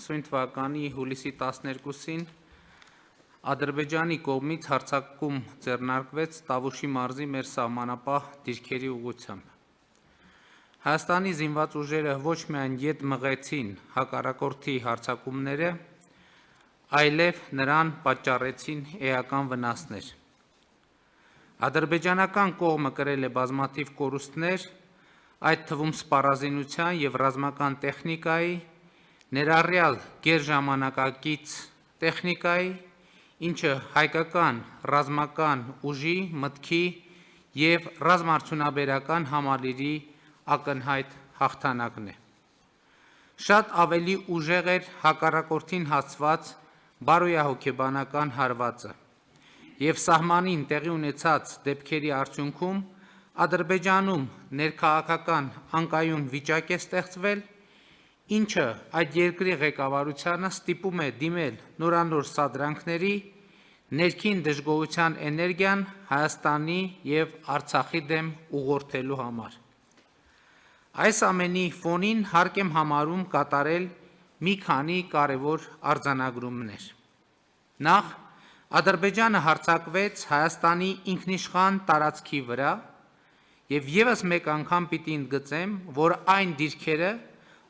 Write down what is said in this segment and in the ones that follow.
2020 թվականի հուլիսի 12-ին Ադրբեջանի կողմից հարձակում ձեռնարկվեց Տավուշի մարզի մեր սահմանապահ դիրքերի ուղղությամբ։ Հայաստանի զինված ուժերը ոչ միայն ետ մղեցին հակառակորդի հարձակումները, այլև նրան պատճառեցին էական վնասներ։ Ադրբեջանական կողմը կրել է բազմաթիվ կորուստներ, այդ թվում սպառազինության և ռազմական տեխնիկայի, ներառյալ գերժամանակակից տեխնիկայի, ինչը հայկական ռազմական ուժի, մտքի և ռազմաարդյունաբերական համալիրի ակնհայտ հաղթանակն է։ Շատ ավելի ուժեղ էր հակառակորդին հասցված բարոյահոգեբանական հարվածը, և սահմանին տեղի ունեցած դեպքերի արդյունքում Ադրբեջանում ներքաղաքական անկայուն վիճակ է ստեղծվել, ինչը այդ երկրի ղեկավարությանը ստիպում է դիմել նորանոր սադրանքների, ներքին դժգոհության էներգիան Հայաստանի և Արցախի դեմ ուղղորդելու համար։ Այս ամենի ֆոնին հարկ եմ համարում կատարել մի քանի կարևոր արձանագրումներ։ Նախ, Ադրբեջանը հարձակվեց Հայաստանի ինքնիշխան տարածքի վրա, և ևս մեկ անգամ պիտի ընդգծեմ, որ այն դիրքերը,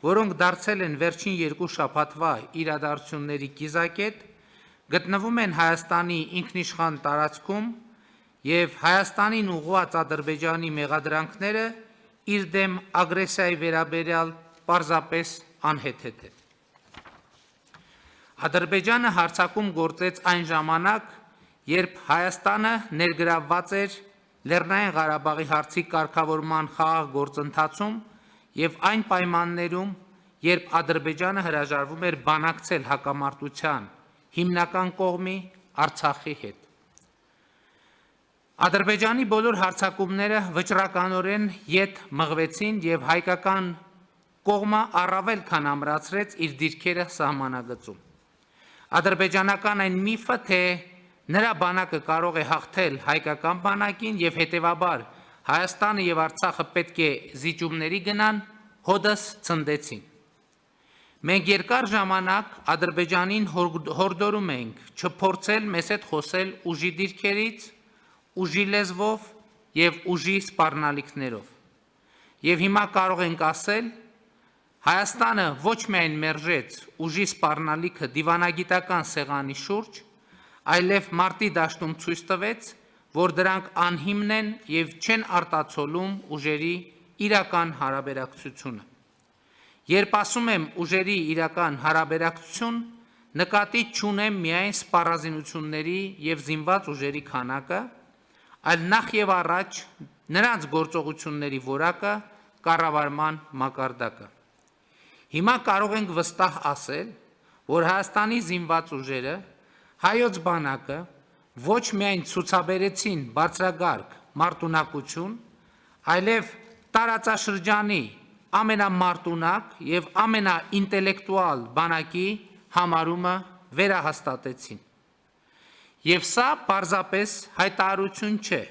որոնք դարձել են վերջին երկու շաբաթվա իրադարձությունների կիզակետ, գտնվում են Հայաստանի ինքնիշխան տարածքում և Հայաստանին ուղղված Ադրբեջանի մեղադրանքները իր դեմ ագրեսիայի վերաբերյալ պարզապես անհեթեթ են։ Ադրբեջանը հարձակում գործեց այն ժամանակ, երբ Հայաստանը ներգրավված էր Լեռնային Ղարաբաղի հարցի կարգավորման խաղաղ գործընթացում և այն պայմաններում, երբ Ադրբեջանը հրաժարվում էր բանակցել հակամարտության հիմնական կողմի Արցախի հետ։ Ադրբեջանի բոլոր հարձակումները վճռականորեն ետ մղվեցին և հայկական կողմը առավել քան ամրացրեց իր դիրքերը սահմանագծում։ Ադրբեջանական այն միֆը, թե նրա բանակը կարող է հաղթել հայկական բանակին և հետևաբար Հայաստանը և Արցախը պետք է զիջումների գնան, հօդս ցնդեցին։ Մենք երկար ժամանակ Ադրբեջանին հորդորում ենք չփորձել մեզ հետ խոսել ուժի դիրքերից, ուժի լեզվով և ուժի սպառնալիքներով։ Եվ հիմա կարող ենք ասել, Հայաստանը ոչ միայն մերժեց ուժի սպառնալիքը դիվանագիտական սեղանի շուրջ, այլև մարտի դաշտում ցույց տվեց, որ դրանք անհիմն են և չեն արտացոլում ուժերի իրական հարաբերակցությունը։ Երբ ասում եմ ուժերի իրական հարաբերակցություն, նկատի չունեմ միայն սպառազինությունների և զինված ուժերի քանակը, այլ նախ և առաջ նրանց գործողությունների որակը, կառավարման մակարդակը։ Հիմա կարող ենք վստահ ասել, որ Հայաստանի զինված ուժերը, հայոց բանակը ոչ միայն ցուցաբերեցին բարձրագարկ մարտունակություն, այլև տարածաշրջանի ամենամարտունակ և ամենաինտելեկտուալ բանակի համարումը վերահաստատեցին։ Եվ սա պարզապես հայտարարություն չէ,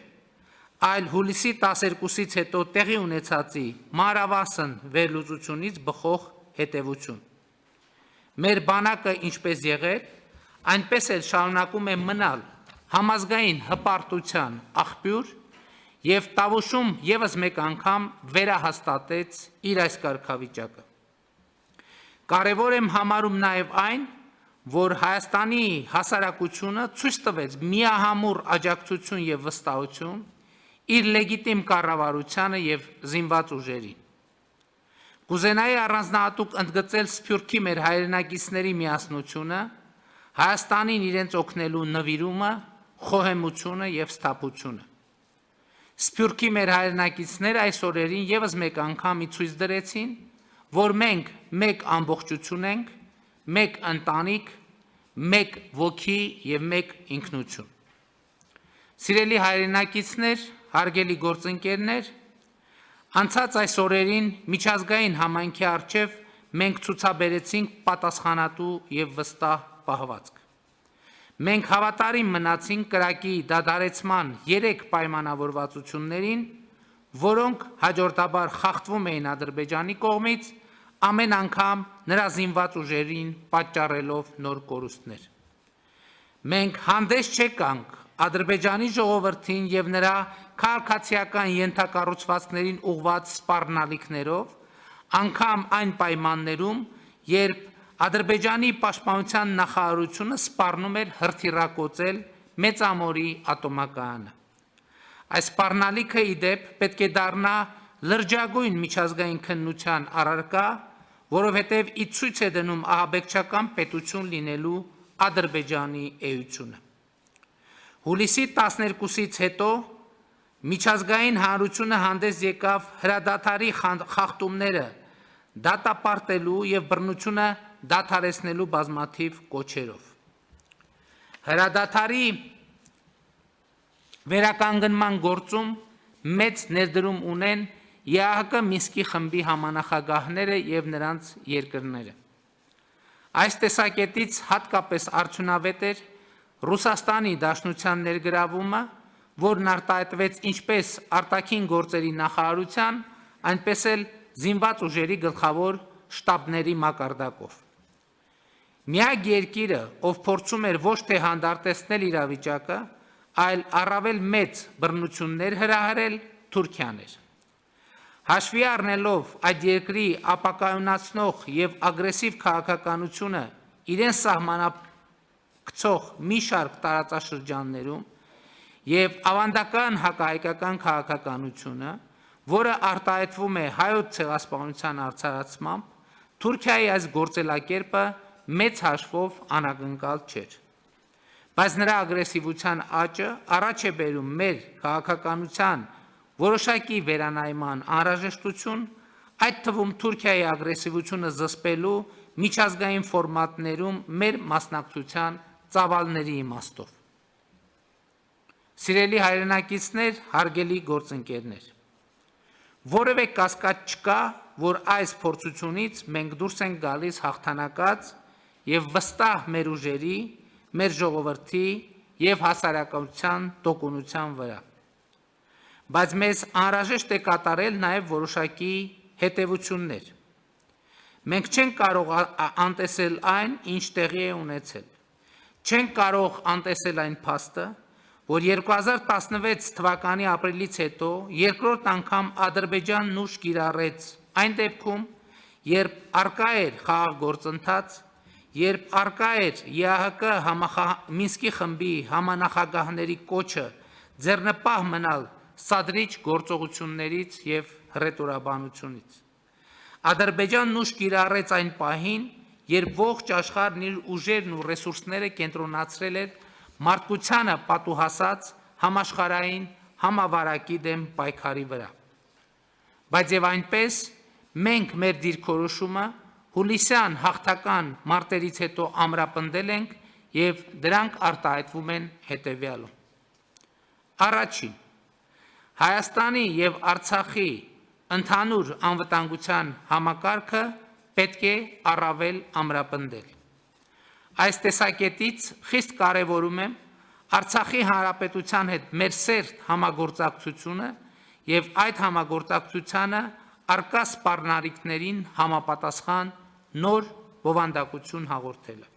այլ հուլիսի 12-ից հետո տեղի ունեցածի մանրավասն վերլուծությունից բխող հետևություն։ Մեր բանակը ինչպես եղել, այնպես էլ շարունակում է մնալ համազգային հպարտության աղբյուր և Տավուշում ևս մեկ անգամ վերահաստատեց իր այս կարգավիճակը։ Կարևոր եմ համարում նաև այն, որ Հայաստանի հասարակությունը ցույց տվեց միահամուռ աջակցություն և վստահություն իր լեգիտիմ կառավարությանը և զինված ուժերին։ Կուզենայի առանձնահատուկ ընդգծել Սփյուռքի մեր հայրենակիցների միասնությունը, Հայաստանին իրենց օգնելու նվիրումը, խոհեմությունը և սթափությունը։ Սփյուռքի մեր հայրենակիցները այս օրերին ևս մեկ անգամ ցույց դրեցին, որ մենք մեկ ամբողջություն ենք, մեկ ընտանիք, մեկ ոգի և մեկ ինքնություն։ Սիրելի հայրենակիցներ, հարգելի գործընկերներ, անցած այս օրերին միջազգային համայնքի առջև մենք ցուցաբերեցինք պատասխանատու և վստահ պահվածք։ Մենք հավատարիմ մնացինք կրակի դադարեցման 3 պայմանավորվածություններին, որոնք հաջորդաբար խախտվում էին Ադրբեջանի կողմից, ամեն անգամ նրա զինված ուժերին պատճառելով նոր կորուստներ։ Մենք հանդես չեկանք Ադրբեջանի ժողովրդին եւ նրա քաղաքացիական ենթակառուցվածքներին ուղղված սպառնալիքներով, անգամ այն պայմաններում, երբ Ադրբեջանի պաշտպանության նախարարությունը սպառնում էր հրթիռակոծել Մեծամորի ատոմակայանը։ Այս սպառնալիքը ի դեպ պետք է դառնա լրջագույն միջազգային քննության առարկա, որովհետև ի ցույց է դնում ահաբեկչական պետություն լինելու Ադրբեջանի էությունը։ Հուլիսի 12-ից հետո միջազգային հանրությունը հանդես եկավ հրադադարի խախտումները դատապարտելու եւ բռնությունը դադարեցնելու բազմաթիվ կոչերով։ Հրադադարի վերականգնման գործում մեծ ներդրում ունեն ԵԱՀԿ Մինսկի խմբի համանախագահները եւ նրանց երկրները։ Այս տեսակետից հատկապես արդյունավետ էր Ռուսաստանի Դաշնության ներգրավումը, որն արտահայտվեց ինչպես արտաքին գործերի նախարարության, այնպես էլ զինված ուժերի գլխավոր շտաբների մակարդակով։ Միակ երկիրը, ով փորձում էր ոչ թե հանդարտեցնել իրավիճակը, այլ առավել մեծ բռնություններ հրահրել, Թուրքիան էր։ Հաշվի առնելով այդ երկրի ապակայունացնող եւ ագրեսիվ քաղաքականությունը իրեն սահմանափակցող մի շարք տարածաշրջաններում եւ ավանդական հակահայկական քաղաքականությունը, որը արտահայտվում է հայոց ցեղասպանության արդարացմամբ, Թուրքիայի այս գործելակերպը մեծ հաշվով անակնկալ չէր։ Բայց նրա ագրեսիվության աճը առաջ է բերում մեր քաղաքականության որոշակի վերանայման անհրաժեշտություն, այդ թվում Թուրքիայի ագրեսիվությունը զսպելու միջազգային ֆորմատներում մեր մասնակցության ծավալների իմաստով։ Սիրելի հայրենակիցներ, հարգելի գործընկերներ, որևէ կասկած չկա, որ այս փորձությունից մենք դուրս ենք գալիս հաղթանակած եւ վստահ մեր ուժերի, մեր ժողովրդի եւ հասարակության տոկունության վրա։ Բայց մեզ անհրաժեշտ է կատարել նաեւ որոշակի հետևություններ։ Մենք չենք կարող անտեսել այն, ինչ տեղի է ունեցել։ Չենք կարող անտեսել այն փաստը, որ 2016 թվականի ապրիլից հետո երկրորդ անգամ Ադրբեջանն ուժ կիրառեց այն դեպքում, երբ արկա էր խաղաղ գործընթաց, երբ արկա էր ԵԱՀԿ Մինսկի խմբի համանախագահների կոչը ձեռնպահ մնալ սադրիչ գործողություններից եւ հռետորաբանությունից։ Ադրբեջանն ուժ կիրառեց այն պահին, երբ ողջ աշխարհն իր ուժերն ու ռեսուրսները կենտրոնացրել էր մարդկությանը պատուհասած համաշխարհային համավարակի դեմ պայքարի վրա։ Բայց եւ այնպես մենք մեր դիրքորոշումը հուլիսյան հաղթական մարտերից հետո ամրապնդել ենք եւ դրանք արտահայտվում են հետեւյալում։ Առաջին, Հայաստանի եւ Արցախի ընդհանուր անվտանգության համակարգը պետք է առավել ամրապնդել։ Այս տեսակետից խիստ կարևորում եմ Արցախի հանրապետության հետ մեր սերտ համագործակցությունը եւ այդ համագործակցությանը արկա սպառնալիքներին համապատասխան նոր բովանդակություն հաղորդելը։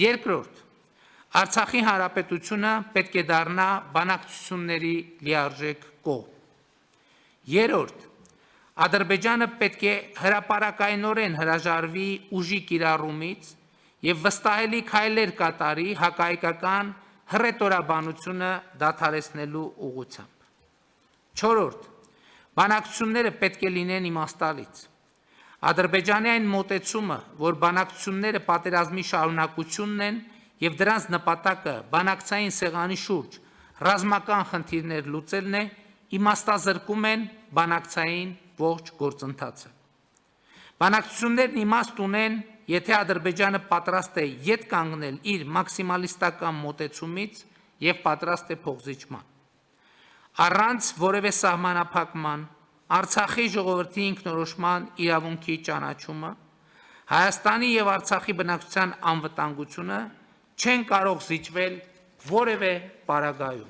Երկրորդ, Արցախի հանրապետությունը պետք է դառնա բանակցությունների լիարժեք կողմ։ Երրորդ, Ադրբեջանը պետք է հրապարակայնորեն հրաժարվի ուժի կիրառումից եւ վստահելի քայլեր կատարի հակահայկական հռետորաբանությունը դադարեցնելու ուղղությամբ։ Չորրորդ, բանակցությունները պետք է լինեն իմաստալից։ Ադրբեջանի այն մոտեցումը, որ բանակցությունները պատերազմի շարունակությունն են եւ դրանց նպատակը բանակցային սեղանի շուրջ ռազմական խնդիրներ լուծելն է, իմաստազրկում են բանակցային ողջ գործընթացը։ Բանակցություններն իմաստ ունեն, եթե Ադրբեջանը պատրաստ է ետ կանգնել իր մաքսիմալիստական մոտեցումից եւ պատրաստ է փոխզիջման։ Առանց որևէ սահմանափակման Արցախի ժողովրդի ինքնորոշման իրավունքի ճանաչումը, Հայաստանի եւ Արցախի բնակչության անվտանգությունը չեն կարող զիջվել որևէ պարագայում։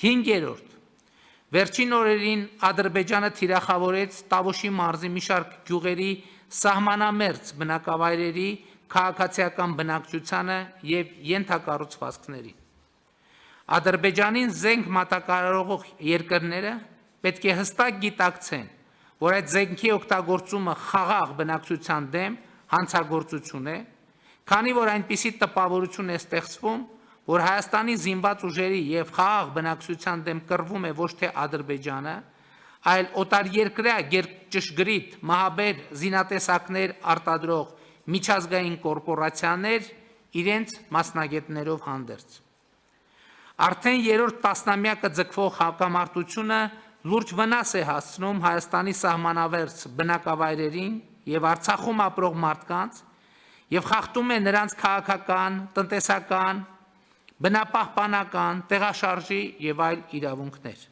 Հինգերորդ, Վերջին օրերին Ադրբեջանը թիրախավորեց Տավուշի մարզի մի շարք գյուղերի սահմանամերձ բնակավայրերի քաղաքացիական բնակչությանը եւ ենթակառուցվածքներին։ Ադրբեջանին զենք մատակարարող երկրները պետք է հստակ գիտակցեն, որ այդ զենքի օգտագործումը խաղաղ բնակչության դեմ հանցագործություն է, քանի որ այնպիսի տպավորություն է ստեղծվում, որ Հայաստանի զինված ուժերի եւ խաղաղ բնակչության դեմ կռվում է ոչ թե Ադրբեջանը, այլ օտարերկրյա ճշգրիտ մահաբեր զինատեսակներ արտադրող միջազգային կորպորացիաներ իրենց մասնագետներով հանդերձ։ Արդեն երրորդ տասնամյակը ձգվող հակամարտությունը լուրջ վնաս է հասցնում Հայաստանի սահմանավերձ բնակավայրերին եւ Արցախում ապրող մարդկանց եւ խախտում է նրանց քաղաքական, տնտեսական, բնապահպանական, տեղաշարժի եւ այլ իրավունքներ։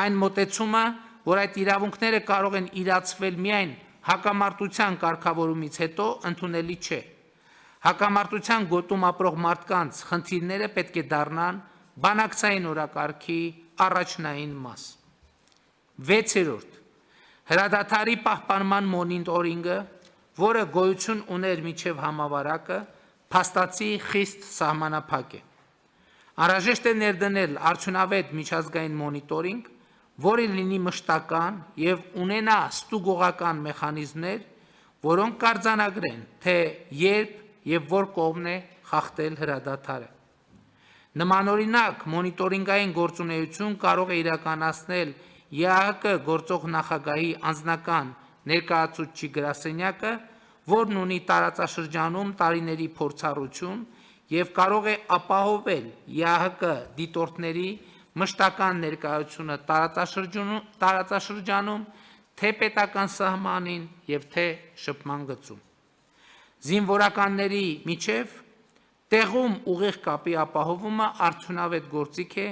Այն մոտեցումը, որ այդ իրավունքները կարող են իրացվել միայն հակամարտության կարգավորումից հետո, ընդունելի չէ։ Հակամարտության գոտում ապրող մարդկանց խնդիրները պետք է դառնան բանակցային օրակարգի առաջնային մաս։ 6. Հրադադարի պահպանման մոնիտորինգը, որը գոյություն ուներ մինչև համավարակը, փաստացի խիստ սահմանափակ է։ Անհրաժեշտ է ներդնել արդյունավետ միջազգային մոնիտորինգ, որը լինի մշտական եւ ունենա ստուգողական մեխանիզմներ, որոնք կարձանագրեն, թե երբ եւ որ կողմն է խախտել հրադադարը։ Նմանօրինակ մոնիտորինգային գործունեություն կարող է իրականացնել ԵԱՀԿ գործող նախագահի անձնական ներկայացուցչի գրասենյակը, որն ունի տարածաշրջանում տարիների փորձառություն եւ կարող է ապահովել ԵԱՀԿ դիտորդների մշտական ներկայությունը տարածաշրջանում, թե պետական սահմանին եւ թե շփման գծում։ Զինվորականների միջև տեղում ուղիղ կապի ապահովումը արդյունավետ գործիք է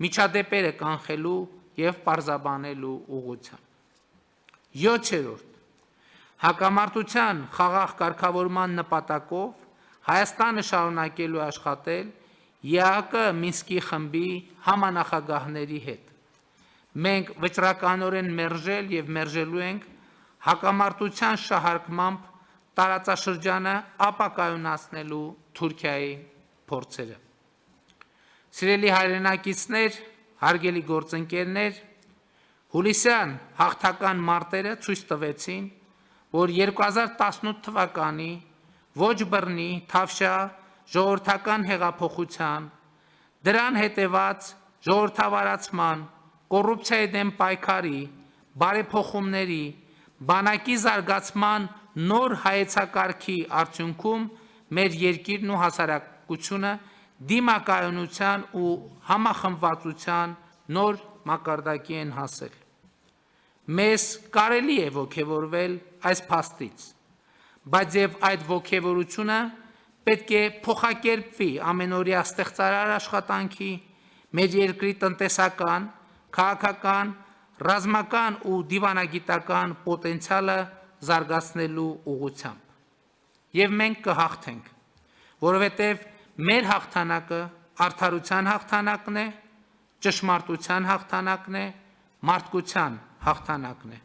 միջադեպերը կանխելու եւ պարզաբանելու ուղղությամբ։ 7. Հակամարտության խաղաղ կարգավորման նպատակով Հայաստանը շարունակելու աշխատել ԵԱՀԿ Մինսկի խմբի համանախագահների հետ։ Մենք վճռականորեն մերժել եւ մերժելու ենք հակամարտության շահարկմամբ տարածաշրջանը ապակայունացնելու Թուրքիայի փորձերը։ Սիրելի հայրենակիցներ, հարգելի գործընկերներ, հուլիսյան հաղթական մարտերը ցույց տվեցին, որ 2018 թվականի ոչ բռնի, թավշյա, ժողովրդական հեղափոխության, դրան հետևած ժողովրդավարացման, կոռուպցիայի դեմ պայքարի, բարեփոխումների, բանակի զարգացման նոր հայեցակարգի արդյունքում մեր երկիրն ու հասարակությունը դիմակայունության ու համախմբվածության նոր մակարդակի են հասել։ Մեզ կարելի է ոգևորվել այս փաստից, բայց եւ այդ ոգևորությունը պետք է փոխակերպվի ամենօրյա ստեղծարար աշխատանքի, մեր երկրի տնտեսական, քաղաքական, ռազմական ու դիվանագիտական պոտենցիալը զարգացնելու ուղղությամբ։ Եվ մենք կհաղթենք, որովհետև մեր հաղթանակը արդարության հաղթանակն է, ճշմարտության հաղթանակն է, մարդկության հաղթանակն է։